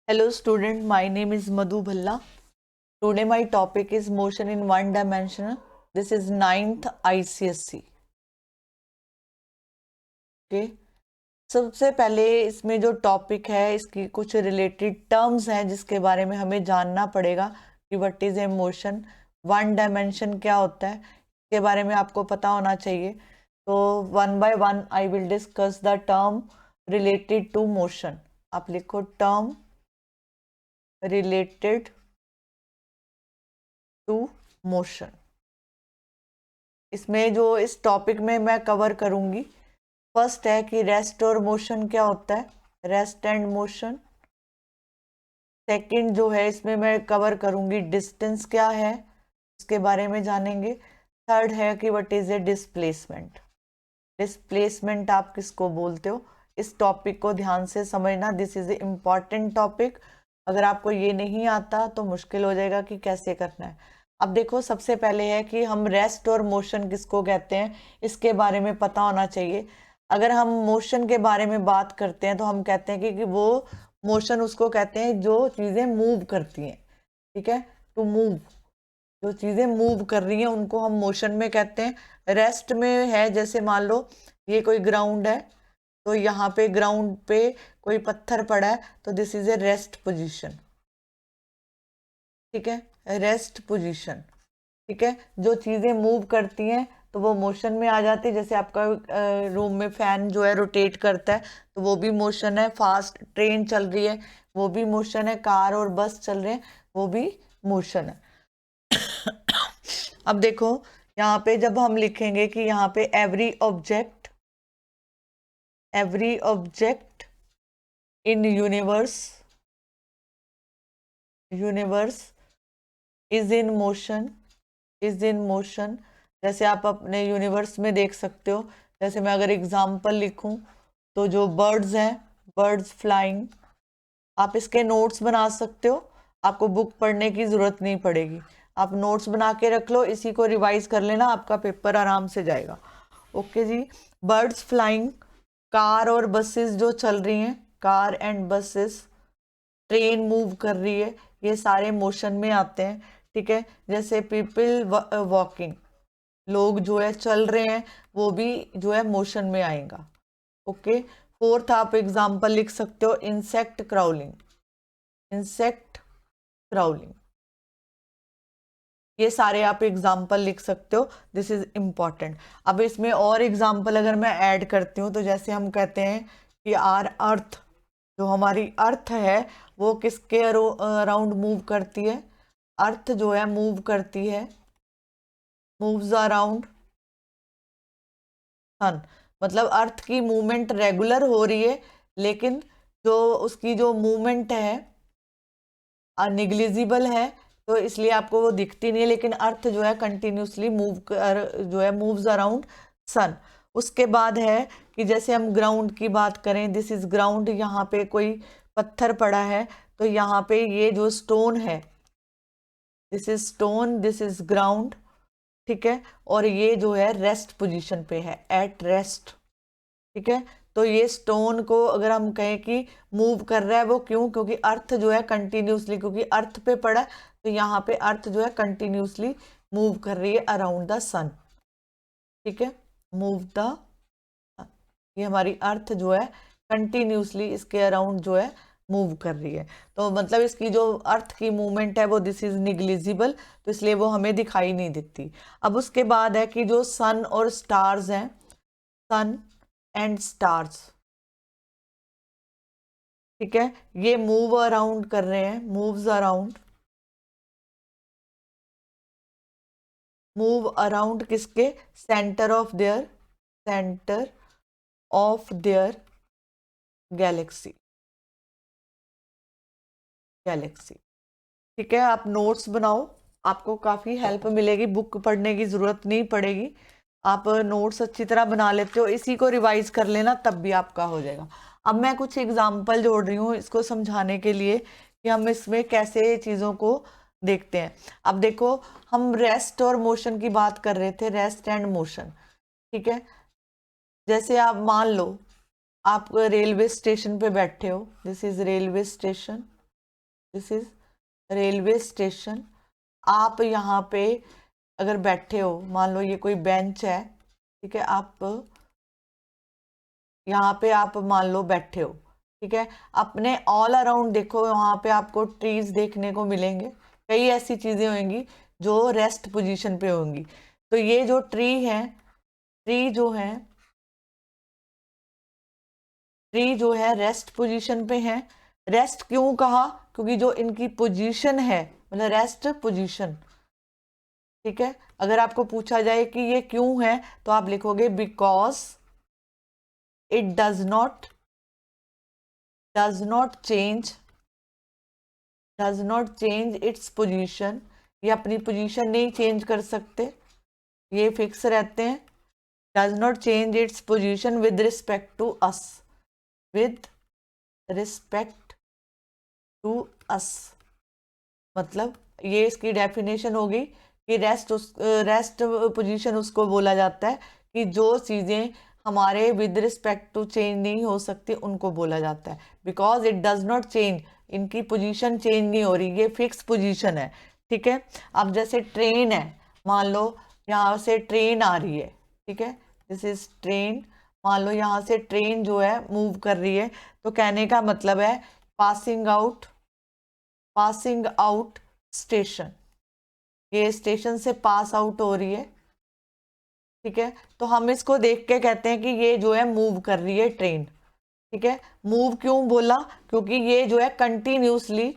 Hello student, my name is Madhu Bhalla. Today my topic is motion in one dimension. This is 9th ICSE. Okay. सबसे पहले इसमें जो topic है इसकी कुछ रिलेटेड टर्म्स हैं जिसके बारे में हमें जानना पड़ेगा कि what is a motion, one dimension क्या होता है, इसके बारे में आपको पता होना चाहिए। तो one by one I will discuss the term related to motion. आप लिखो टर्म रिलेटेड टू मोशन। इसमें जो इस टॉपिक में मैं कवर करूंगी, फर्स्ट है कि रेस्ट और मोशन क्या होता है, रेस्ट एंड मोशन। सेकंड जो है इसमें मैं कवर करूंगी डिस्टेंस क्या है, इसके बारे में जानेंगे। थर्ड है कि what is a displacement. Displacement आप किसको बोलते हो, इस टॉपिक को ध्यान से समझना। This is a important topic. अगर आपको ये नहीं आता तो मुश्किल हो जाएगा कि कैसे करना है। अब देखो, सबसे पहले है कि हम रेस्ट और मोशन किसको कहते हैं, इसके बारे में पता होना चाहिए। अगर हम मोशन के बारे में बात करते हैं तो हम कहते हैं कि वो मोशन उसको कहते हैं जो चीज़ें मूव करती हैं। ठीक है, टू मूव, जो चीज़ें मूव कर रही हैं उनको हम मोशन में कहते हैं। रेस्ट में है, जैसे मान लो ये कोई ग्राउंड है, तो यहाँ पे ग्राउंड पे कोई पत्थर पड़ा है, तो this is a rest position. ठीक है, रेस्ट पोजीशन। ठीक है, जो चीज़ें मूव करती हैं तो वो मोशन में आ जाती है। जैसे आपका रूम में फैन जो है रोटेट करता है तो वो भी मोशन है। फास्ट ट्रेन चल रही है वो भी मोशन है। कार और बस चल रहे हैं वो भी मोशन है। अब देखो, यहाँ पे जब हम लिखेंगे कि यहाँ पे every object in universe is in motion, जैसे आप अपने यूनिवर्स में देख सकते हो। जैसे मैं अगर एग्जाम्पल लिखूं तो जो बर्ड्स हैं, बर्ड्स फ्लाइंग, आप इसके नोट्स बना सकते हो। आपको बुक पढ़ने की जरूरत नहीं पड़ेगी, आप नोट्स बना के रख लो, इसी को रिवाइज कर लेना, आपका पेपर आराम से जाएगा। ओके जी, बर्ड्स फ्लाइंग, कार और बसेस जो चल रही हैं, car and buses, train move कर रही है, ये सारे मोशन में आते हैं। ठीक है, जैसे पीपल वॉकिंग, लोग जो है चल रहे हैं, वो भी जो है मोशन में आएगा। ओके, फोर्थ आप एग्जांपल लिख सकते हो इंसेक्ट क्राउलिंग, ये सारे आप एग्जाम्पल लिख सकते हो। This is important. अब इसमें और एग्जाम्पल अगर मैं ऐड करती हूँ तो जैसे हम कहते हैं कि आर अर्थ, जो हमारी अर्थ है वो किसके अराउंड मूव करती है, अर्थ जो है मूव करती है, मूव्स अराउंड सन। मतलब अर्थ की मूवमेंट रेगुलर हो रही है, लेकिन जो उसकी जो मूवमेंट है निग्लिजिबल है, तो इसलिए आपको वो दिखती नहीं है। लेकिन अर्थ जो है कंटिन्यूसली मूव कर, जो है मूव्स अराउंड सन। उसके बाद है कि जैसे हम ग्राउंड की बात करें, दिस इज ग्राउंड, यहाँ पे कोई पत्थर पड़ा है, तो यहाँ पे ये जो स्टोन है, this is stone, this is ground. ठीक है, और ये जो है रेस्ट पोजीशन पे है, एट रेस्ट। ठीक है, तो ये स्टोन को अगर हम कहें कि मूव कर रहा है, वो क्यों, क्योंकि अर्थ जो है कंटिन्यूसली, क्योंकि अर्थ पे पड़ा है, तो यहाँ पे अर्थ जो है कंटिन्यूसली मूव कर रही है अराउंड द सन। ठीक है, मूव द, ये हमारी अर्थ जो है कंटिन्यूसली इसके अराउंड जो है मूव कर रही है। तो मतलब इसकी जो अर्थ की मूवमेंट है वो दिस इज निग्लिजिबल, तो इसलिए वो हमें दिखाई नहीं देती। अब उसके बाद है कि जो सन और स्टार्स हैं, सन एंड स्टार्स, ठीक है, ये मूव अराउंड कर रहे हैं, मूव अराउंड किसके, सेंटर ऑफ देयर गैलेक्सी। ठीक है, आप नोट्स बनाओ, आपको काफी हेल्प मिलेगी, बुक पढ़ने की जरूरत नहीं पड़ेगी। आप नोट्स अच्छी तरह बना लेते हो, इसी को रिवाइज कर लेना, तब भी आपका हो जाएगा। अब मैं कुछ एग्जाम्पल जोड़ रही हूँ इसको समझाने के लिए कि हम इसमें कैसे चीज़ों को देखते हैं। अब देखो, हम रेस्ट और मोशन की बात कर रहे थे, रेस्ट एंड मोशन। ठीक है, जैसे आप मान लो आप रेलवे स्टेशन पे बैठे हो, this is railway station. This is railway station. आप यहाँ पे अगर बैठे हो, मान लो ये कोई बेंच है, ठीक है, आप यहाँ पे आप मान लो बैठे हो, ठीक है, अपने ऑल अराउंड देखो, वहाँ पे आपको ट्रीज देखने को मिलेंगे, कई ऐसी चीजें होंगी जो रेस्ट पोजीशन पे होंगी। तो ये जो ट्री है, ट्री जो है, ट्री जो है रेस्ट पोजीशन पे है। रेस्ट क्यों कहा? क्योंकि जो इनकी पोजीशन है, मतलब रेस्ट पोजीशन, ठीक है। अगर आपको पूछा जाए कि ये क्यों है, तो आप लिखोगे because it does not change its position. ये अपनी पोजीशन नहीं चेंज कर सकते, ये फिक्स रहते हैं। Does not change its position with respect to us, with respect to us, मतलब ये इसकी डेफिनेशन होगी कि रेस्ट पोजीशन उसको बोला जाता है कि जो चीजें हमारे विद रिस्पेक्ट टू चेंज नहीं हो सकती उनको बोला जाता है। Because it does not change, इनकी पोजीशन चेंज नहीं हो रही, ये फिक्स पोजीशन है, ठीक है। अब जैसे ट्रेन है, मान लो यहाँ से ट्रेन आ रही है, ठीक है, दिस इज ट्रेन। मान लो यहाँ से ट्रेन जो है मूव कर रही है, तो कहने का मतलब है पासिंग आउट स्टेशन, ये स्टेशन से पास आउट हो रही है, ठीक है। तो हम इसको देख के कहते हैं कि ये जो है मूव कर रही है ट्रेन, ठीक है। मूव क्यों बोला? क्योंकि ये जो है continuously,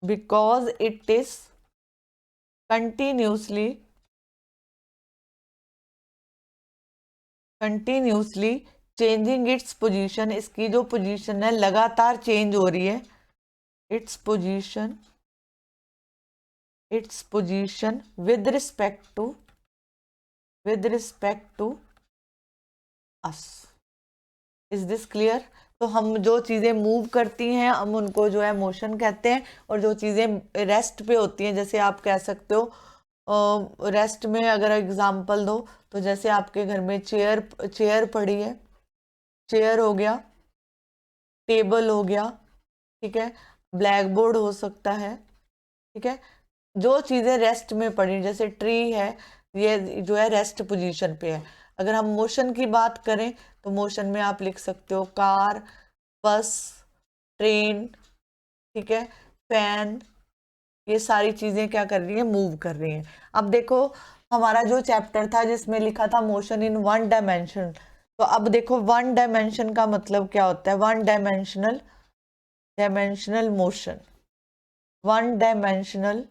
because it is continuously changing its position, इसकी जो पोजीशन है लगातार चेंज हो रही है। Its position with respect to us. Is this clear? तो हम जो चीजें मूव करती हैं हम उनको जो है मोशन कहते हैं, और जो चीजें रेस्ट पे होती हैं, जैसे आप कह सकते हो रेस्ट में अगर एग्जांपल दो, तो जैसे आपके घर में चेयर पड़ी है, चेयर हो गया, टेबल हो गया, ठीक है, ब्लैक बोर्ड हो सकता है, ठीक है। जो चीजें रेस्ट में पड़ी, जैसे ट्री है, ये जो है रेस्ट पोजीशन पे है। अगर हम मोशन की बात करें, तो मोशन में आप लिख सकते हो कार, बस, ट्रेन, ठीक है, फैन, ये सारी चीजें क्या कर रही है? मूव कर रही हैं। अब देखो हमारा जो चैप्टर था जिसमें लिखा था मोशन इन वन डायमेंशन, तो अब देखो वन डायमेंशन का मतलब क्या होता है? One dimensional motion, one dimensional,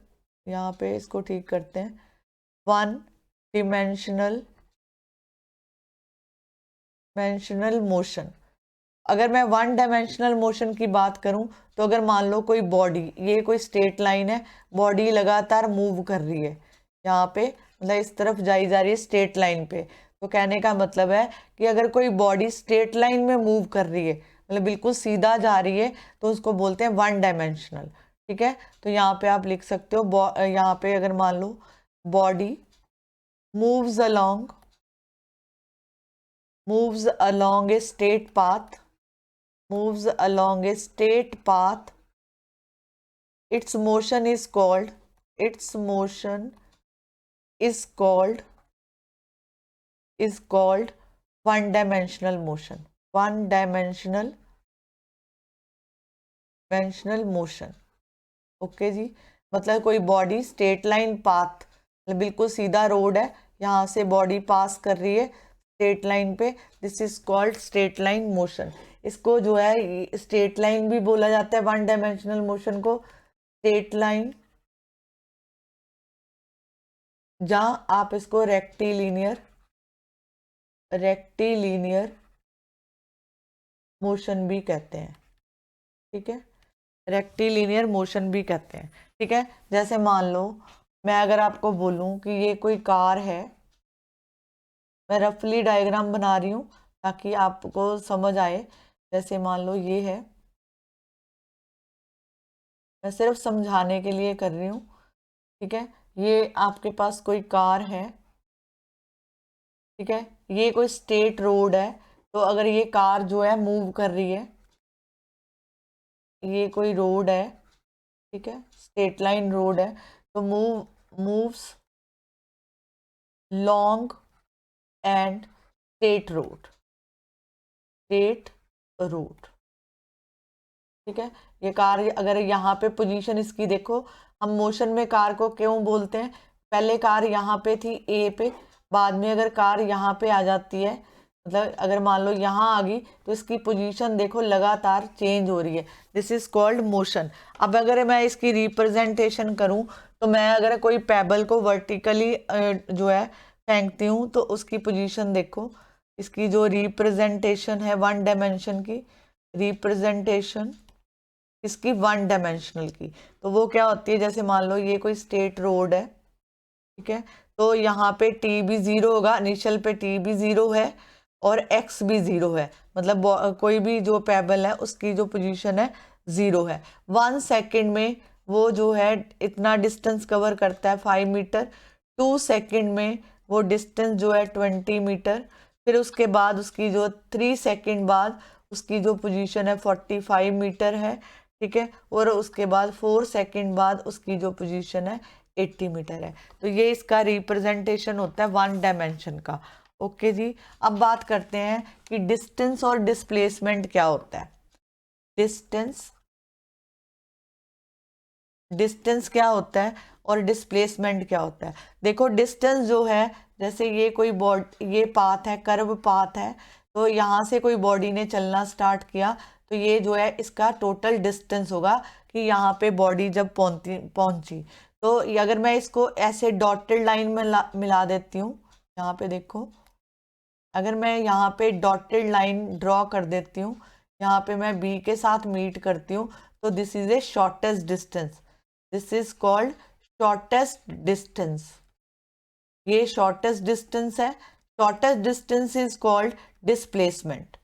यहाँ पे इसको ठीक करते हैं, वन डिमेंशनल मोशन। अगर मैं वन डायमेंशनल मोशन की बात करूं, तो अगर मान लो कोई बॉडी, ये कोई स्ट्रेट लाइन है, बॉडी लगातार मूव कर रही है यहाँ पे, मतलब इस तरफ जाई जा रही है स्ट्रेट लाइन पे, तो कहने का मतलब है कि अगर कोई बॉडी स्ट्रेट लाइन में मूव कर रही है, मतलब बिल्कुल सीधा जा रही है, तो उसको बोलते हैं वन डायमेंशनल, ठीक है। तो यहाँ पे आप लिख सकते हो, यहाँ पे अगर मान लो body moves along a straight path, its motion is called one dimensional motion, okay जी। मतलब कोई बॉडी स्ट्रेट लाइन पाथ, बिल्कुल सीधा रोड है, यहाँ से बॉडी पास कर रही है स्ट्रेट लाइन पे, this is called straight line motion. इसको जो है स्ट्रेट लाइन भी बोला जाता है, वन डायमेंशनल मोशन को स्ट्रेट लाइन, जहां आप इसको रेक्टिलिनियर मोशन भी कहते हैं, ठीक है, रेक्टिलिनियर मोशन भी कहते हैं, ठीक है। जैसे मान लो मैं अगर आपको बोलूं कि ये कोई कार है, मैं रफली डायग्राम बना रही हूँ ताकि आपको समझ आए। जैसे मान लो ये है, मैं सिर्फ समझाने के लिए कर रही हूँ, ठीक है। ये आपके पास कोई कार है, ठीक है, ये कोई स्टेट रोड है, तो अगर ये कार जो है मूव कर रही है, ये कोई रोड है, ठीक है, स्ट्रेट लाइन रोड है, तो moves long and straight road, ठीक है। ये कार अगर यहाँ पे पोजीशन इसकी देखो, हम मोशन में कार को क्यों बोलते हैं, पहले कार यहाँ पे थी ए पे, बाद में अगर कार यहाँ पे आ जाती है, मतलब अगर मान लो यहाँ आ गई, तो इसकी पोजीशन देखो लगातार चेंज हो रही है, दिस इज कॉल्ड मोशन। अब अगर मैं इसकी रिप्रेजेंटेशन करूँ, तो मैं अगर कोई पेबल को वर्टिकली जो है फेंकती हूँ, तो उसकी पोजीशन देखो, इसकी जो रिप्रेजेंटेशन है वन डायमेंशन की, रिप्रेजेंटेशन इसकी वन डायमेंशनल की, तो वो क्या होती है, जैसे मान लो ये कोई स्ट्रेट रोड है, ठीक है, तो यहाँ पे टी भी जीरो होगा, इनिशियल पे टी भी जीरो है और एक्स भी जीरो है, मतलब कोई भी जो पेबल है उसकी जो पोजीशन है जीरो है। 1 सेकेंड में वो जो है इतना डिस्टेंस कवर करता है 5 मीटर, 2 सेकेंड में वो डिस्टेंस जो है 20 मीटर, फिर उसके बाद उसकी जो 3 सेकेंड बाद उसकी जो पोजीशन है 45 मीटर है, ठीक है, और उसके बाद 4 सेकेंड बाद उसकी जो पोजीशन है 80 मीटर है। तो ये इसका रिप्रेजेंटेशन होता है वन डायमेंशन का। ओके जी, अब बात करते हैं कि डिस्टेंस और डिस्प्लेसमेंट क्या होता है। डिस्टेंस क्या होता है और डिस्प्लेसमेंट क्या होता है। देखो डिस्टेंस जो है, जैसे ये कोई ये पाथ है, कर्व पाथ है, तो यहाँ से कोई बॉडी ने चलना स्टार्ट किया, तो ये जो है इसका टोटल डिस्टेंस होगा कि यहाँ पे बॉडी जब पहुंची। तो अगर मैं इसको ऐसे डॉटेड लाइन में मिला देती हूँ, यहाँ पे देखो, अगर मैं यहाँ पे डॉटेड लाइन ड्रॉ कर देती हूँ, यहाँ पे मैं बी के साथ मीट करती हूँ, तो this is a shortest distance, this is called shortest distance, ये शॉर्टेस्ट डिस्टेंस है। Shortest distance is called displacement,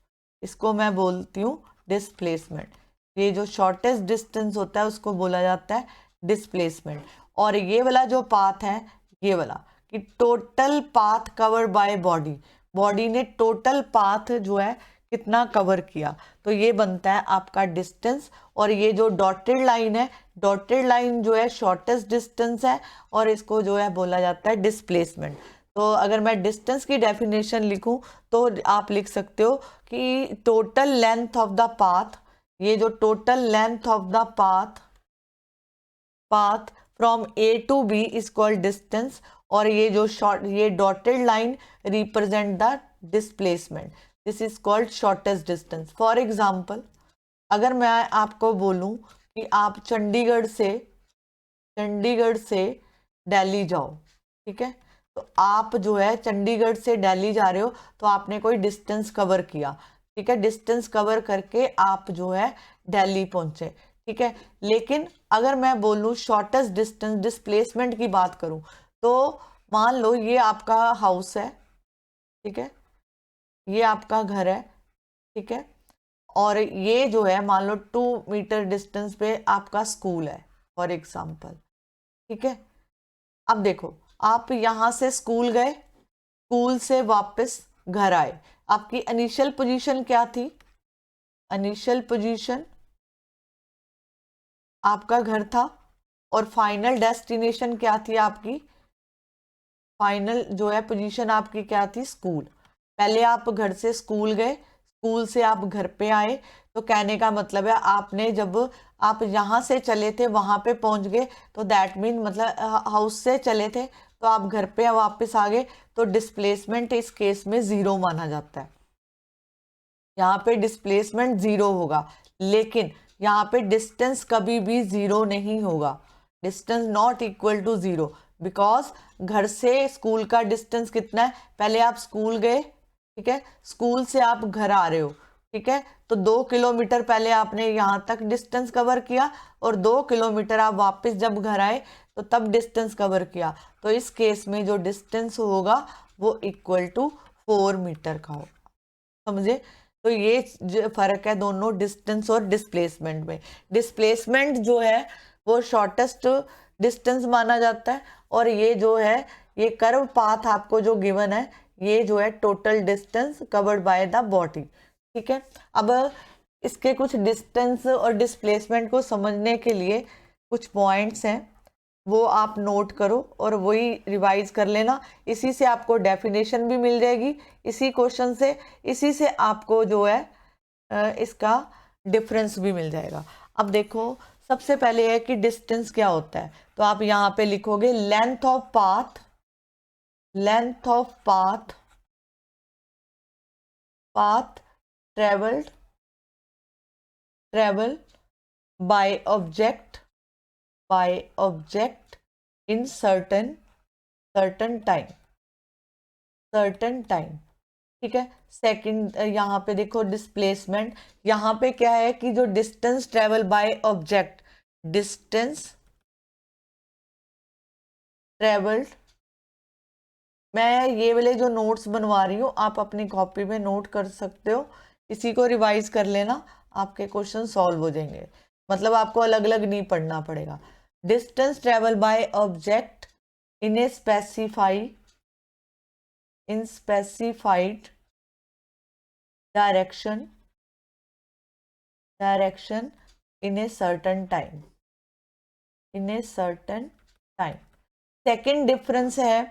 इसको मैं बोलती हूँ डिस्प्लेसमेंट। ये जो शॉर्टेस्ट डिस्टेंस होता है उसको बोला जाता है डिस्प्लेसमेंट। और ये वाला जो पाथ है, ये वाला कि total path cover by body ने टोटल पाथ जो है कितना कवर किया, तो ये बनता है आपका डिस्टेंस। और ये जो डॉटेड लाइन है, डॉटेड लाइन जो है शॉर्टेस्ट डिस्टेंस है, और इसको जो है बोला जाता है डिस्प्लेसमेंट। तो अगर मैं डिस्टेंस की डेफिनेशन लिखूं, तो आप लिख सकते हो कि total length of the path, ये जो total length of the path from A to B is called distance, और ये जो ये dotted line represent the displacement, this is called shortest distance. For example, अगर मैं आपको बोलूं कि आप चंडीगढ़ से दिल्ली जाओ, ठीक है, तो आप जो है चंडीगढ़ से दिल्ली जा रहे हो, तो आपने कोई डिस्टेंस कवर किया, ठीक है, डिस्टेंस कवर करके आप जो है दिल्ली पहुंचे, ठीक है। लेकिन अगर मैं बोलूं शॉर्टेस्ट डिस्टेंस डिस्प्लेसमेंट की बात करूं, तो मान लो ये आपका हाउस है, ठीक है, ये आपका घर है, ठीक है, और ये जो है मान लो 2 मीटर डिस्टेंस पे आपका स्कूल है फॉर एग्जाम्पल, ठीक है। अब देखो, आप यहां से स्कूल गए, स्कूल से वापस घर आए, आपकी इनिशियल पोजीशन क्या थी, इनिशियल पोजीशन आपका घर था, और फाइनल डेस्टिनेशन क्या थी आपकी, फाइनल जो है पोजीशन आपकी क्या थी, स्कूल। पहले आप घर से स्कूल गए, स्कूल से आप घर पे आए, तो कहने का मतलब है आपने जब आप यहाँ से चले थे वहां पे पहुंच गए, तो दैट मीन मतलब हाउस से चले थे तो आप घर पे वापस आ गए, तो डिस्प्लेसमेंट इस केस में 0 माना जाता है, यहाँ पे डिस्प्लेसमेंट 0 होगा। लेकिन यहाँ पे डिस्टेंस कभी भी 0 नहीं होगा, distance not equal to 0, because घर से स्कूल का डिस्टेंस कितना है, पहले आप स्कूल गए, ठीक है, स्कूल से आप घर आ रहे हो, ठीक है, तो 2 किलोमीटर पहले आपने यहाँ तक डिस्टेंस कवर किया, और 2 किलोमीटर आप वापस जब घर आए तो तब डिस्टेंस कवर किया, तो इस केस में जो डिस्टेंस होगा वो इक्वल टू 4 मीटर का होगा, समझे। तो ये फर्क है दोनों डिस्टेंस और डिस्प्लेसमेंट में। डिस्प्लेसमेंट जो है वो शॉर्टेस्ट डिस्टेंस माना जाता है, और ये जो है ये कर्व पाथ आपको जो गिवन है, ये जो है total distance covered by the body, ठीक है। अब इसके कुछ डिस्टेंस और डिस्प्लेसमेंट को समझने के लिए कुछ पॉइंट्स हैं, वो आप नोट करो और वही रिवाइज कर लेना। इसी से आपको डेफिनेशन भी मिल जाएगी, इसी क्वेश्चन से, इसी से आपको जो है इसका डिफरेंस भी मिल जाएगा। अब देखो, सबसे पहले है कि डिस्टेंस क्या होता है, तो आप यहाँ पे लिखोगे length of path, length of path, path travelled, travel by object, by object in certain, certain time, certain time, ठीक है। सेकंड यहाँ पे देखो डिस्प्लेसमेंट, यहाँ पे क्या है कि जो distance travel by object, distance travelled, मैं ये वाले जो नोट्स बनवा रही हूँ आप अपनी कॉपी में नोट कर सकते हो, इसी को रिवाइज कर लेना, आपके क्वेश्चन सॉल्व हो जाएंगे, मतलब आपको अलग अलग नहीं पढ़ना पड़ेगा। Distance travel by object in A specify, in specified direction, direction in a certain time, in a certain time. Second difference है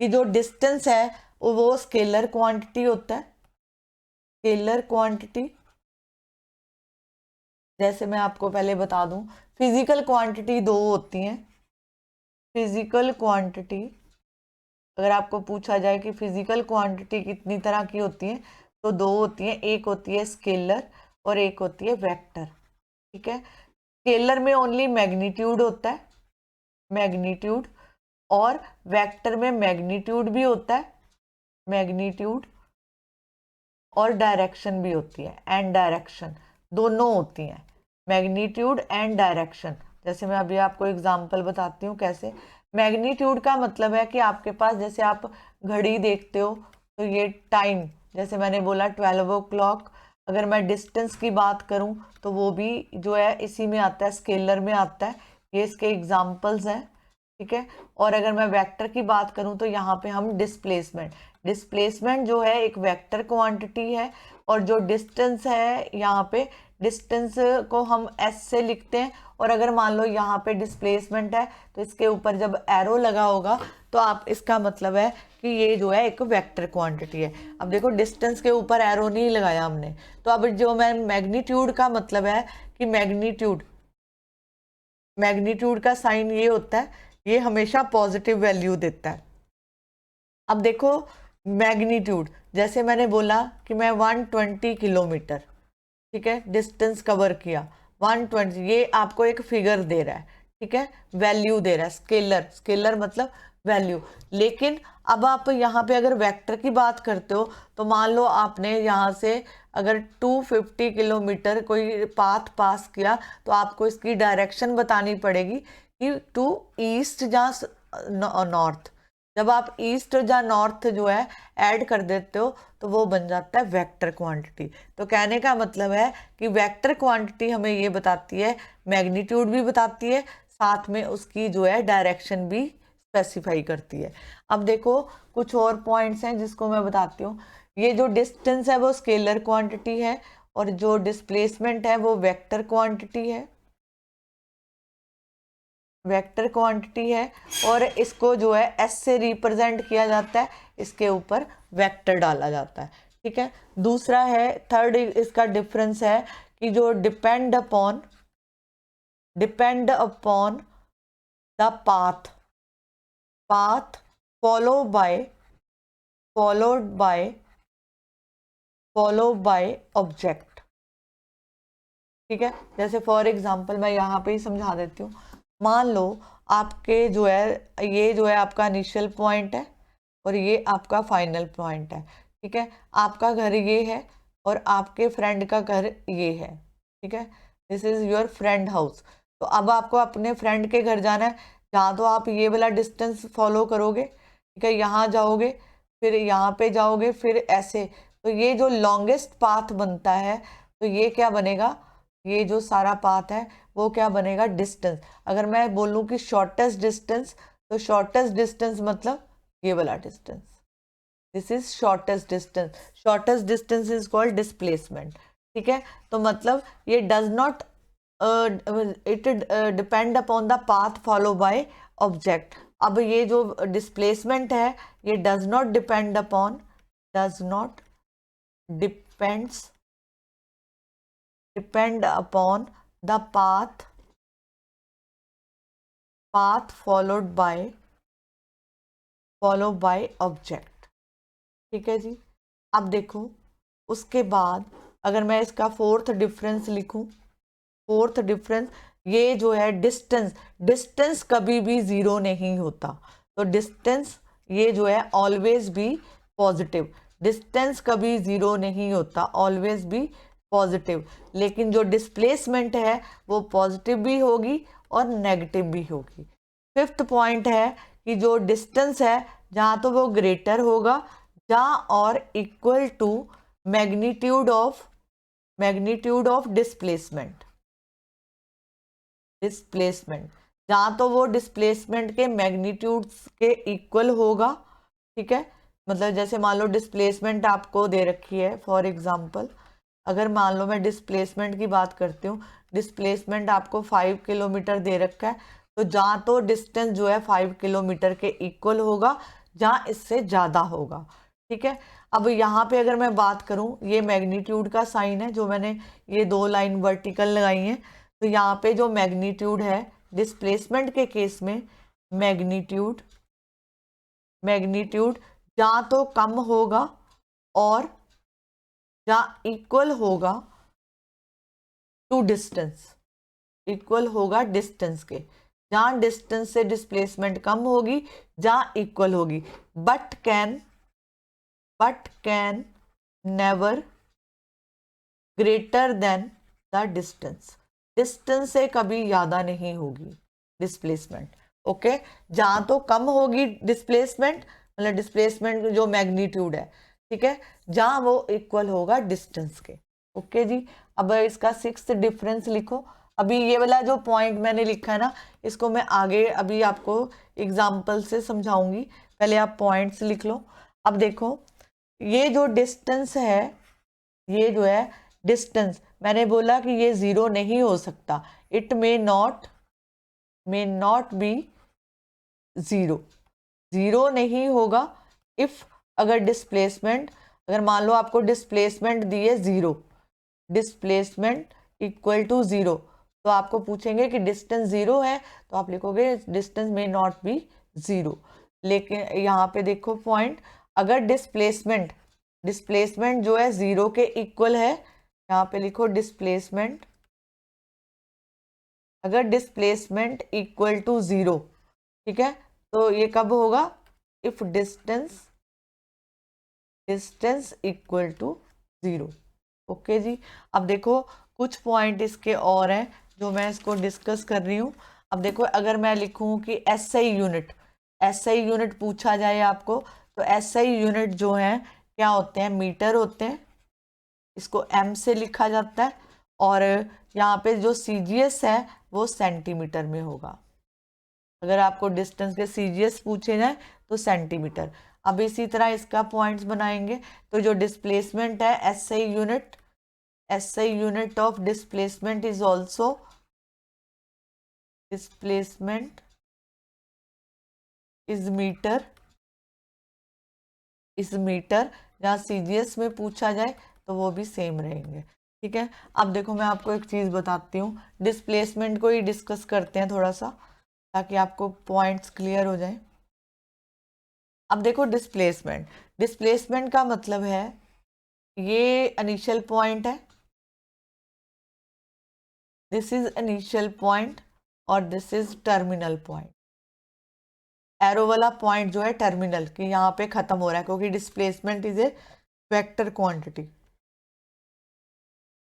कि जो डिस्टेंस है वो स्केलर क्वांटिटी होता है, स्केलर क्वांटिटी। जैसे मैं आपको पहले बता दूं, फिजिकल क्वांटिटी दो होती हैं, फिजिकल क्वांटिटी, अगर आपको पूछा जाए कि फिजिकल क्वांटिटी कितनी तरह की होती है, तो दो होती हैं, एक होती है स्केलर और एक होती है वेक्टर, ठीक है। स्केलर में ओनली मैग्नीट्यूड होता है, मैग्नीट्यूड, और वेक्टर में मैग्नीट्यूड भी होता है, मैग्नीट्यूड, और डायरेक्शन भी होती है, एंड डायरेक्शन, दोनों होती हैं, मैग्नीट्यूड एंड डायरेक्शन। जैसे मैं अभी आपको एग्जांपल बताती हूँ कैसे। मैग्नीट्यूड का मतलब है कि आपके पास, जैसे आप घड़ी देखते हो तो ये टाइम, जैसे मैंने बोला 12 o'clock, अगर मैं डिस्टेंस की बात करूं तो वो भी जो है इसी में आता है, स्केलर में आता है, ये इसके एग्जाम्पल्स हैं, ठीक है। और अगर मैं वेक्टर की बात करूं तो यहाँ पे हम डिस्प्लेसमेंट, डिस्प्लेसमेंट जो है एक वेक्टर क्वांटिटी है, और जो डिस्टेंस है यहाँ पे, डिस्टेंस को हम एस से लिखते हैं, और अगर मान लो यहाँ पे डिस्प्लेसमेंट है तो इसके ऊपर जब एरो लगा होगा तो आप, इसका मतलब है कि ये जो है एक वेक्टर क्वांटिटी है। अब देखो डिस्टेंस के ऊपर एरो नहीं लगाया हमने, तो अब जो मैं मैग्नीट्यूड का मतलब है कि मैग्नीट्यूड, मैग्नीट्यूड का साइन ये होता है, ये हमेशा पॉजिटिव वैल्यू देता है। अब देखो मैग्नीट्यूड, जैसे मैंने बोला कि मैं 120 किलोमीटर, ठीक है, डिस्टेंस कवर किया 120, ये आपको एक फिगर दे रहा है, ठीक है, वैल्यू दे रहा है, स्केलर, स्केलर मतलब वैल्यू। लेकिन अब आप यहाँ पे अगर वेक्टर की बात करते हो तो मान लो आपने यहाँ से अगर 250 किलोमीटर कोई पाथ पास किया, तो आपको इसकी डायरेक्शन बतानी पड़ेगी कि टू ईस्ट या नॉर्थ। जब आप ईस्ट या नॉर्थ जो है ऐड कर देते हो तो वो बन जाता है वेक्टर क्वांटिटी। तो कहने का मतलब है कि वेक्टर क्वांटिटी हमें ये बताती है, मैग्नीट्यूड भी बताती है, साथ में उसकी जो है डायरेक्शन भी स्पेसिफाई करती है। अब देखो कुछ और पॉइंट्स हैं जिसको मैं बताती हूँ। ये जो डिस्टेंस है वो स्केलर क्वांटिटी है, और जो डिस्प्लेसमेंट है वो वेक्टर क्वांटिटी है, वेक्टर क्वांटिटी है, और इसको जो है एस से रिप्रेजेंट किया जाता है, इसके ऊपर वेक्टर डाला जाता है, ठीक है। दूसरा है, थर्ड इसका डिफरेंस है कि जो depend upon, depend upon the path, path follow by, followed by, follow by object, ठीक है। जैसे फॉर एग्जांपल मैं यहाँ पे ही समझा देती हूँ। मान लो आपके जो है, ये जो है आपका इनिशियल पॉइंट है और ये आपका फाइनल पॉइंट है, ठीक है। आपका घर ये है और आपके फ्रेंड का घर ये है, ठीक है, this is your friend house. तो अब आपको अपने फ्रेंड के घर जाना है, जहाँ तो आप ये वाला डिस्टेंस फॉलो करोगे, ठीक है, यहाँ जाओगे, फिर यहाँ पे जाओगे, फिर ऐसे, तो ये जो लॉन्गेस्ट पाथ बनता है, तो ये क्या बनेगा, ये जो सारा पाथ है वो क्या बनेगा, डिस्टेंस। अगर मैं बोलूँ कि शॉर्टेस्ट डिस्टेंस, तो शॉर्टेस्ट डिस्टेंस मतलब ये वाला distance, this is shortest distance, shortest distance is called displacement, ठीक है, तो मतलब ये does not it depend upon the path follow by object. अब ये जो डिस्प्लेसमेंट है ये does not depend upon, does not depends depend upon the path follow by object. ठीक है जी। अब देखो उसके बाद अगर मैं इसका फोर्थ डिफरेंस लिखूं, फोर्थ डिफरेंस ये जो है डिस्टेंस कभी भी जीरो नहीं होता, तो डिस्टेंस ये जो है ऑलवेज भी पॉजिटिव, डिस्टेंस कभी जीरो नहीं होता, ऑलवेज भी पॉजिटिव। लेकिन जो डिस्प्लेसमेंट है वो पॉजिटिव भी होगी और नेगेटिव भी होगी। फिफ्थ पॉइंट है कि जो डिस्टेंस है जहाँ तो वो ग्रेटर होगा जहाँ और equal to magnitude of displacement जहाँ तो वो डिस्प्लेसमेंट के मैग्नीट्यूड के इक्वल होगा। ठीक है, मतलब जैसे मान लो डिस्प्लेसमेंट आपको दे रखी है, फॉर एग्जांपल अगर मान लो मैं डिस्प्लेसमेंट की बात करती हूँ, डिस्प्लेसमेंट आपको 5 किलोमीटर दे रखा है, तो जहाँ तो डिस्टेंस जो है 5 किलोमीटर के इक्वल होगा जहाँ इससे ज़्यादा होगा। ठीक है, अब यहाँ पे अगर मैं बात करूँ, ये मैग्नीट्यूड का साइन है जो मैंने ये 2 लाइन वर्टिकल लगाई हैं, तो यहाँ पे जो मैग्नीट्यूड है डिस्प्लेसमेंट के केस में मैग्नीट्यूड जहाँ तो कम होगा और जहाँ इक्वल होगा टू डिस्टेंस, इक्वल होगा डिस्टेंस के, जहाँ डिस्टेंस से डिस्प्लेसमेंट कम होगी जहाँ इक्वल होगी, but can never greater than the distance से कभी ज़्यादा नहीं होगी डिस्प्लेसमेंट। ओके, जहाँ तो कम होगी डिस्प्लेसमेंट, मतलब डिस्प्लेसमेंट जो मैग्नीट्यूड है, ठीक है, जहाँ वो इक्वल होगा डिस्टेंस के। ओके जी। अब इसका सिक्स्थ डिफरेंस लिखो। अभी ये वाला जो पॉइंट मैंने लिखा है ना, इसको मैं आगे अभी आपको एग्जाम्पल से समझाऊंगी, पहले आप पॉइंट्स लिख लो। अब देखो ये जो डिस्टेंस है, ये जो है डिस्टेंस, मैंने बोला कि ये जीरो नहीं हो सकता, it may not be zero नहीं होगा इफ, अगर डिस्प्लेसमेंट, अगर मान लो आपको डिस्प्लेसमेंट दिए zero, displacement equal to zero, तो आपको पूछेंगे कि डिस्टेंस जीरो है, तो आप लिखोगे डिस्टेंस में नॉट बी जीरो। लेकिन यहाँ पे देखो पॉइंट, अगर डिस्प्लेसमेंट जो है जीरो के इक्वल है, यहाँ पे लिखो डिस्प्लेसमेंट, अगर डिस्प्लेसमेंट इक्वल टू जीरो, ठीक है, तो ये कब होगा, if distance equal to zero. Okay जी। अब देखो कुछ पॉइंट इसके और हैं जो मैं इसको डिस्कस कर रही हूँ। अब देखो अगर मैं लिखूँ कि एसआई यूनिट पूछा जाए आपको, तो एसआई यूनिट जो है क्या होते हैं, मीटर होते हैं, इसको एम से लिखा जाता है, और यहाँ पे जो सीजीएस है वो सेंटीमीटर में होगा। अगर आपको डिस्टेंस के सीजीएस पूछे जाए तो सेंटीमीटर। अब इसी तरह इसका पॉइंट्स बनाएंगे, तो जो डिस्प्लेसमेंट है SI unit of displacement is also displacement is metre, जहाँ सीजीएस में पूछा जाए तो वो भी सेम रहेंगे। ठीक है, अब देखो मैं आपको एक चीज़ बताती हूँ, डिस्प्लेसमेंट को ही डिस्कस करते हैं थोड़ा सा ताकि आपको पॉइंट्स क्लियर हो जाए। अब देखो डिस्प्लेसमेंट का मतलब है ये इनिशियल पॉइंट है, दिस इज इनिशियल पॉइंट और this is terminal point. Arrow वाला पॉइंट जो है टर्मिनल कि यहाँ पे खत्म हो रहा है, क्योंकि displacement is a vector quantity,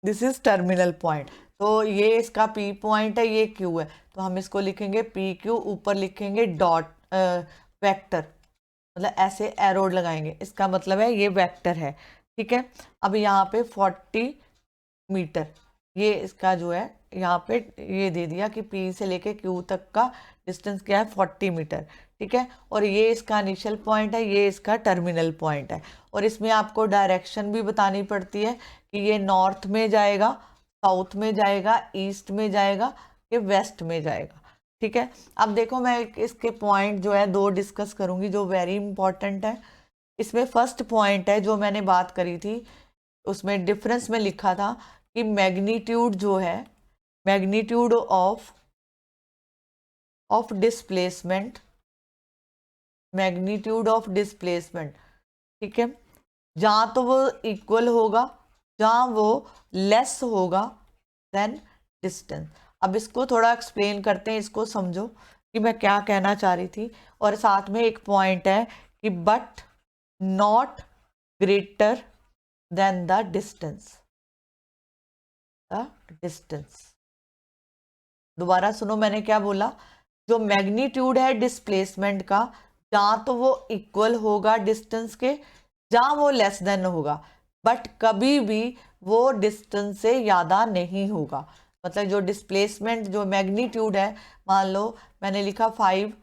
this is terminal point. तो ये इसका पी पॉइंट है, ये क्यू है, तो हम इसको लिखेंगे पी क्यू, ऊपर लिखेंगे डॉट वेक्टर, मतलब ऐसे एरो लगाएंगे, इसका मतलब है ये वेक्टर है। ठीक है, अब यहाँ पे 40 मीटर, ये इसका जो है यहाँ पे ये दे दिया कि P से लेके Q तक का डिस्टेंस क्या है 40 मीटर। ठीक है, और ये इसका इनिशियल पॉइंट है, ये इसका टर्मिनल पॉइंट है। और इसमें आपको डायरेक्शन भी बतानी पड़ती है कि ये नॉर्थ में जाएगा, साउथ में जाएगा, ईस्ट में जाएगा, कि वेस्ट में जाएगा। ठीक है, अब देखो मैं इसके पॉइंट जो है 2 डिस्कस करूंगी जो वेरी इंपॉर्टेंट है। इसमें फर्स्ट पॉइंट है जो मैंने बात करी थी, उसमें डिफरेंस में लिखा था कि मैग्नीट्यूड जो है, magnitude of displacement, magnitude of displacement, ठीक है, जहां तो वो इक्वल होगा, जहां वो लेस होगा देन डिस्टेंस। अब इसको थोड़ा एक्सप्लेन करते हैं, इसको समझो कि मैं क्या कहना चाह रही थी। और साथ में एक पॉइंट है कि but not greater than the distance, दोबारा सुनो मैंने क्या बोला। जो मैग्नीट्यूड है डिस्प्लेसमेंट का, जहां तो वो इक्वल होगा डिस्टेंस के, जहां वो लेस देन होगा, बट कभी भी वो डिस्टेंस से ज़्यादा नहीं होगा। मतलब जो डिस्प्लेसमेंट, जो मैग्नीट्यूड है, मान लो मैंने लिखा 5,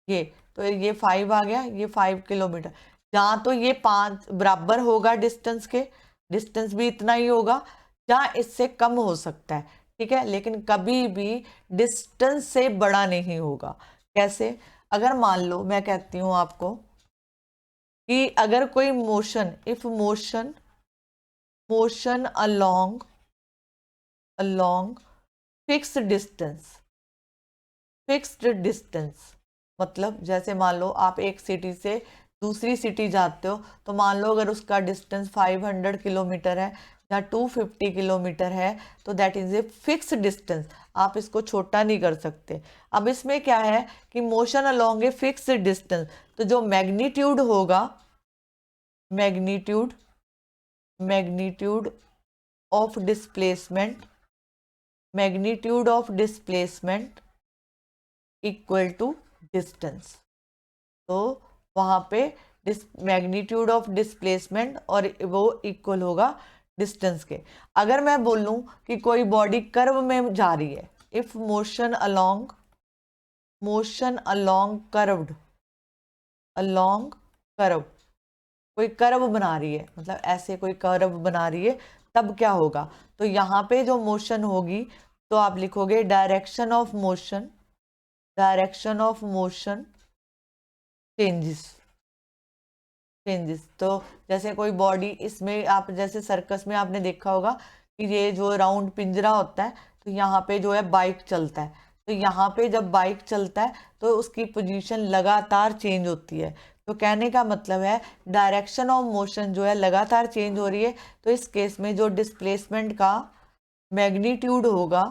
ये तो ये 5 आ गया, ये 5 किलोमीटर, जहां तो ये 5 बराबर होगा डिस्टेंस के, डिस्टेंस भी इतना ही होगा, जहां इससे कम हो सकता है। ठीक है, लेकिन कभी भी डिस्टेंस से बड़ा नहीं होगा। कैसे? अगर मान लो मैं कहती हूं आपको कि अगर कोई motion, if motion along fixed distance, मतलब जैसे मान लो आप एक सिटी से दूसरी सिटी जाते हो, तो मान लो अगर उसका डिस्टेंस 500 किलोमीटर है या 250 किलोमीटर है, तो that is a fix distance, आप इसको छोटा नहीं कर सकते। अब इसमें क्या है कि motion along a fix distance, तो जो मैग्नीट्यूड होगा, magnitude of displacement equal to distance, तो वहां पे मैग्नीट्यूड ऑफ डिस्प्लेसमेंट और वो इक्वल होगा डिस्टेंस के। अगर मैं बोलूं कि कोई बॉडी कर्व में जा रही है, इफ मोशन अलोंग कर्व, कोई कर्व बना रही है, मतलब ऐसे कोई कर्व बना रही है, तब क्या होगा? तो यहाँ पे जो मोशन होगी, तो आप लिखोगे डायरेक्शन ऑफ मोशन चेंजेस। तो जैसे कोई बॉडी, इसमें आप जैसे सर्कस में आपने देखा होगा कि ये जो राउंड पिंजरा होता है, तो यहाँ पे जो है बाइक चलता है, तो यहाँ पे जब बाइक चलता है तो उसकी पोजीशन लगातार चेंज होती है। तो कहने का मतलब है डायरेक्शन ऑफ मोशन जो है लगातार चेंज हो रही है, तो इस केस में जो डिस्प्लेसमेंट का मैग्नीट्यूड होगा,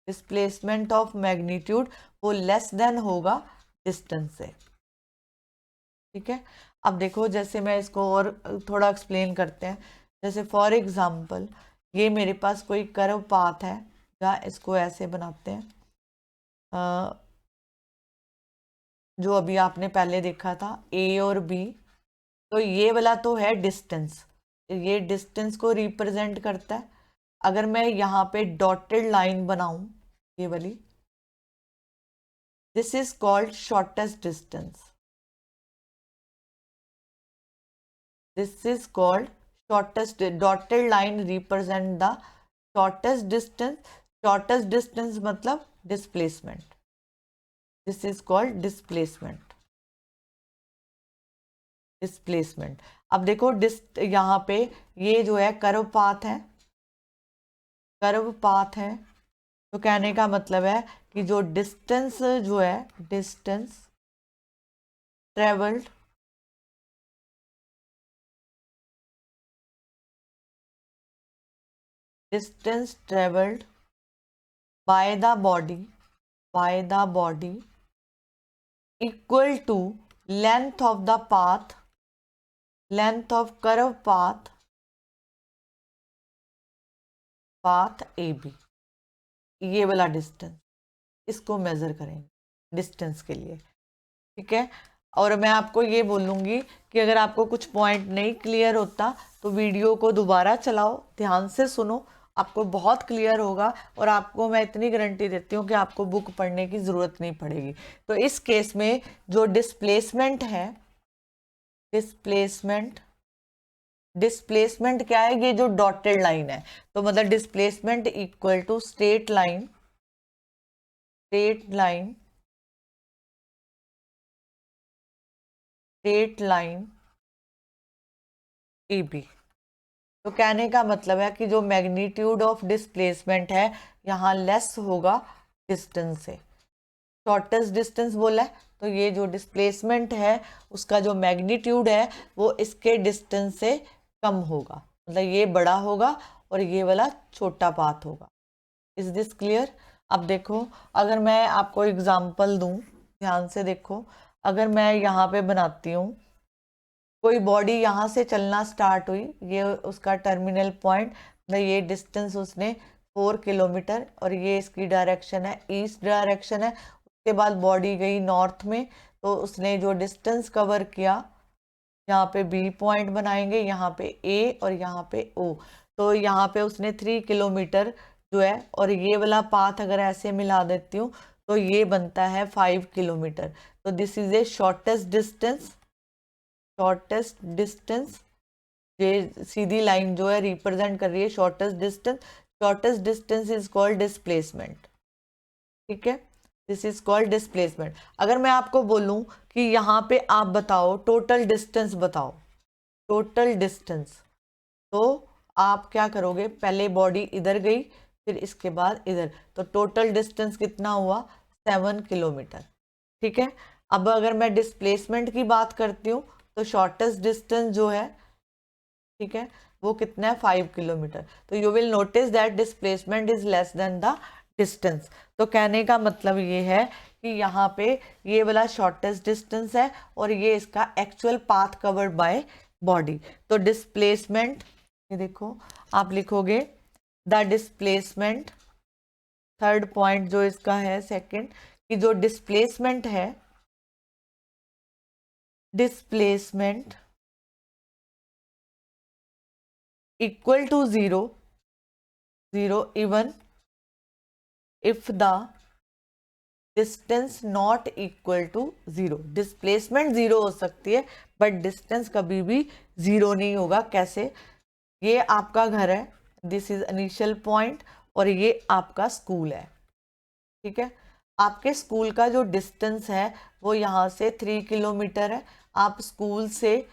डिस्प्लेसमेंट ऑफ मैग्नीट्यूड, वो लेस देन होगा डिस्टेंस से। ठीक है, अब देखो जैसे मैं इसको और थोड़ा एक्सप्लेन करते हैं। जैसे फॉर एग्जांपल ये मेरे पास कोई कर्व पाथ है, या इसको ऐसे बनाते हैं, जो अभी आपने पहले देखा था ए और बी, तो ये वाला तो है डिस्टेंस, ये डिस्टेंस को रिप्रेजेंट करता है। अगर मैं यहाँ पे डॉटेड लाइन बनाऊं, ये वाली, this is called shortest distance, this is called shortest, dotted line represent the shortest distance मतलब displacement, this is called displacement। अब देखो यहाँ पे ये जो है कर्व पाथ है, तो कहने का मतलब है कि जो डिस्टेंस जो है, distance travelled by the body equal to length of the path, length of curve path AB, ये वाला डिस्टेंस, इसको मेजर करेंगे डिस्टेंस के लिए। ठीक है, और मैं आपको ये बोलूँगी कि अगर आपको कुछ पॉइंट नहीं क्लियर होता तो वीडियो को दोबारा चलाओ, ध्यान से सुनो, आपको बहुत क्लियर होगा और आपको मैं इतनी गारंटी देती हूँ कि आपको बुक पढ़ने की ज़रूरत नहीं पड़ेगी। तो इस केस में जो डिस्प्लेसमेंट है, डिस्प्लेसमेंट क्या है, ये जो डॉटेड लाइन है, तो मतलब displacement equal to straight line EB। तो कहने का मतलब है कि जो मैग्नीट्यूड ऑफ डिस्प्लेसमेंट है यहाँ लेस होगा डिस्टेंस से। शॉर्टेस्ट डिस्टेंस बोला है तो ये जो डिस्प्लेसमेंट है उसका जो मैग्नीट्यूड है वो इसके डिस्टेंस से कम होगा, मतलब ये बड़ा होगा और ये वाला छोटा पाथ होगा। Is this clear? अब देखो, अगर मैं आपको एग्जांपल दूं, ध्यान से देखो, अगर मैं यहाँ पे बनाती हूँ, कोई बॉडी यहाँ से चलना स्टार्ट हुई, ये उसका टर्मिनल पॉइंट, मतलब ये डिस्टेंस उसने 4 किलोमीटर और ये इसकी डायरेक्शन है, ईस्ट डायरेक्शन है। उसके बाद बॉडी गई नॉर्थ में, तो उसने जो डिस्टेंस कवर किया, यहाँ पे बी पॉइंट बनाएंगे, यहाँ पे ए और यहाँ पे ओ, तो यहाँ पे उसने 3 किलोमीटर जो है, और ये वाला पाथ अगर ऐसे मिला देती हूँ तो ये बनता है 5 किलोमीटर। तो this is a shortest distance, ये सीधी लाइन जो है रिप्रेजेंट कर रही है shortest distance is called displacement. ठीक है, दिस इज कॉल्ड डिस्प्लेसमेंट। अगर मैं आपको बोलूं कि यहाँ पे आप बताओ टोटल डिस्टेंस, बताओ टोटल डिस्टेंस, तो आप क्या करोगे, पहले बॉडी इधर गई फिर इसके बाद इधर, तो टोटल डिस्टेंस कितना हुआ, 7 किलोमीटर। ठीक है, अब अगर मैं डिस्प्लेसमेंट की बात करती हूँ तो शॉर्टेस्ट डिस्टेंस जो है, ठीक है, वो कितना है, 5 किलोमीटर। तो you will notice that displacement is less than the distance. तो कहने का मतलब ये है कि यहाँ पे ये वाला शॉर्टेस्ट डिस्टेंस है और ये इसका actual path covered by body. तो डिस्प्लेसमेंट, ये देखो आप लिखोगे द डिस्प्लेसमेंट, थर्ड पॉइंट जो इसका है सेकंड, कि जो डिस्प्लेसमेंट है, displacement equal to 0 even if the distance not equal to 0। Displacement 0 हो सकती है बट डिस्टेंस कभी भी 0 नहीं होगा। कैसे, ये आपका घर है, दिस इज इनिशियल पॉइंट, और ये आपका स्कूल है। ठीक है, आपके स्कूल का जो डिस्टेंस है वो यहाँ से 3 किलोमीटर है। आप स्कूल से,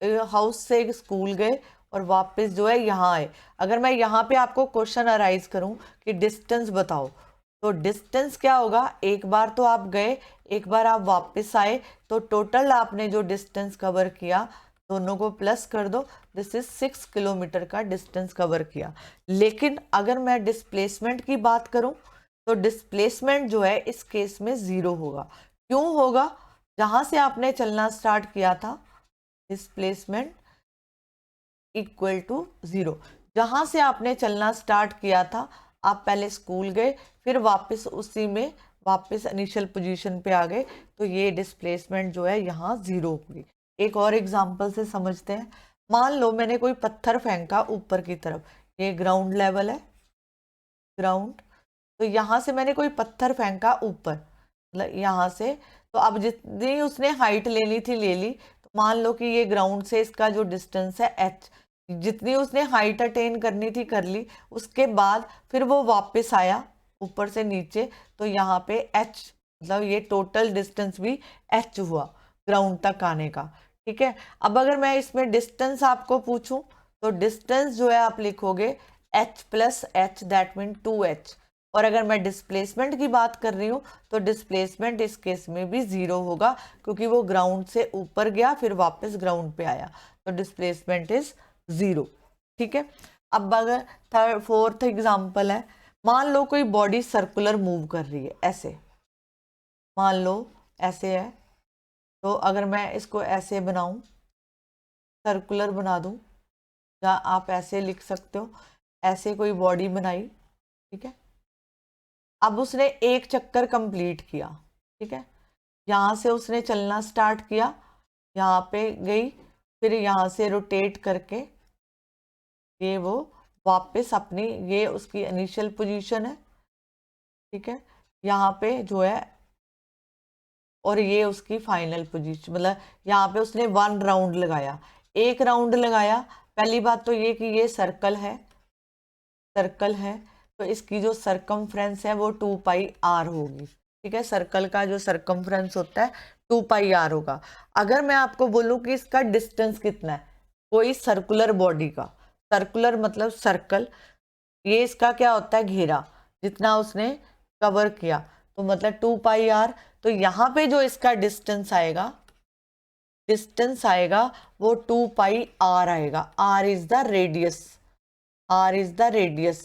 हाउस से स्कूल गए और वापस जो है यहाँ आए। अगर मैं यहाँ पे आपको क्वेश्चन अराइज करूँ कि डिस्टेंस बताओ, तो डिस्टेंस क्या होगा, एक बार तो आप गए, एक बार आप वापस आए, तो टोटल आपने जो डिस्टेंस कवर किया, दोनों को प्लस कर दो, दिस इज 6 किलोमीटर का डिस्टेंस कवर किया। लेकिन अगर मैं डिस्प्लेसमेंट की बात करूं तो डिस्प्लेसमेंट जो है इस केस में 0 होगा। क्यों होगा, जहां से आपने चलना स्टार्ट किया था, डिस्प्लेसमेंट इक्वल टू 0, जहां से आपने चलना स्टार्ट किया था, आप पहले स्कूल गए फिर वापस उसी में वापस इनिशियल पोजीशन पे आ गए, तो ये डिस्प्लेसमेंट जो है यहाँ 0 होगी। एक और एग्जांपल से समझते हैं। मान लो मैंने कोई पत्थर फेंका ऊपर की तरफ, ये ग्राउंड लेवल है, ग्राउंड, तो यहाँ से मैंने कोई पत्थर फेंका ऊपर, मतलब यहाँ से, तो अब जितनी उसने हाइट लेनी थी ले ली, तो मान लो कि ये ग्राउंड से इसका जो डिस्टेंस है h, जितनी उसने हाइट अटेन करनी थी कर ली। उसके बाद फिर वो वापस आया ऊपर से नीचे, तो यहाँ पे h, मतलब ये टोटल डिस्टेंस भी h हुआ ग्राउंड तक आने का। ठीक है, अब अगर मैं इसमें डिस्टेंस आपको पूछूं तो डिस्टेंस जो है आप लिखोगे h plus h, that mean 2h। और अगर मैं डिस्प्लेसमेंट की बात कर रही हूँ तो डिस्प्लेसमेंट इस केस में भी 0 होगा, क्योंकि वो ग्राउंड से ऊपर गया फिर वापस ग्राउंड पे आया, तो डिस्प्लेसमेंट इज 0। ठीक है, अब अगर फोर्थ एग्जांपल है, मान लो कोई बॉडी सर्कुलर मूव कर रही है, ऐसे मान लो ऐसे है, तो अगर मैं इसको ऐसे बनाऊं, सर्कुलर बना दूं, या आप ऐसे लिख सकते हो, ऐसे कोई बॉडी बनाई। ठीक है, अब उसने एक चक्कर कंप्लीट किया। ठीक है, यहाँ से उसने चलना स्टार्ट किया, यहाँ पे गई, फिर यहाँ से रोटेट करके ये वो वापस अपनी, ये उसकी इनिशियल पोजीशन है, ठीक है, यहाँ पे जो है, और ये उसकी फाइनल पोजीशन, मतलब यहाँ पे उसने 1 राउंड लगाया, 1 राउंड लगाया। पहली बात तो ये कि ये सर्कल है, सर्कल है, तो इसकी जो सरकमफ्रेंस है वो 2 पाई आर होगी, ठीक है। सर्कल का जो सरकमफ्रेंस होता है 2 पाई आर होगा। अगर मैं आपको बोलूं कि इसका डिस्टेंस कितना है, कोई सर्कुलर बॉडी का, सर्कुलर मतलब सर्कल, ये इसका क्या होता है, घेरा, जितना उसने कवर किया, तो मतलब 2 पाई आर। तो यहाँ पे जो इसका डिस्टेंस आएगा, डिस्टेंस आएगा वो 2 पाई आर आएगा। R is the radius, R is the radius,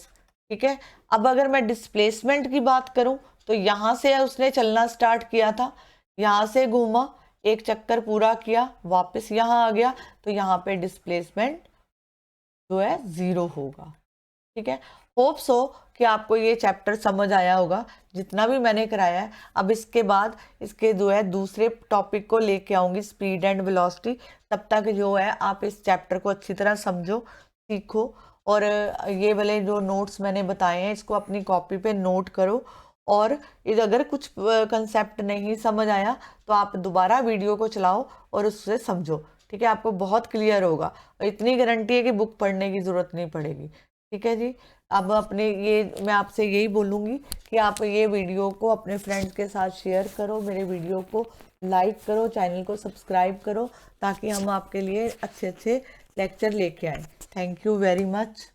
ठीक है। अब अगर मैं डिस्प्लेसमेंट की बात करूं, तो यहां से उसने चलना स्टार्ट किया था, यहां से घूमा, एक चक्कर पूरा किया, वापस यहां आ गया, तो यहाँ पे डिस्प्लेसमेंट जो है 0 होगा, ठीक है। होप सो कि आपको ये चैप्टर समझ आया होगा, जितना भी मैंने कराया है। अब इसके बाद इसके जो है दूसरे टॉपिक को लेके आऊंगी, स्पीड एंड वेलोसिटी। तब तक जो है आप इस चैप्टर को अच्छी तरह समझो, सीखो, और ये वाले जो नोट्स मैंने बताए हैं इसको अपनी कॉपी पे नोट करो। और अगर कुछ कंसेप्ट नहीं समझ आया तो आप दोबारा वीडियो को चलाओ और उससे समझो, ठीक है। आपको बहुत क्लियर होगा, और इतनी गारंटी है कि बुक पढ़ने की ज़रूरत नहीं पड़ेगी, ठीक है जी। अब अपने ये मैं आपसे यही बोलूँगी कि आप ये वीडियो को अपने फ्रेंड्स के साथ शेयर करो, मेरे वीडियो को लाइक करो, चैनल को सब्सक्राइब करो, ताकि हम आपके लिए अच्छे अच्छे लेक्चर लेके आएँ। Thank you very much.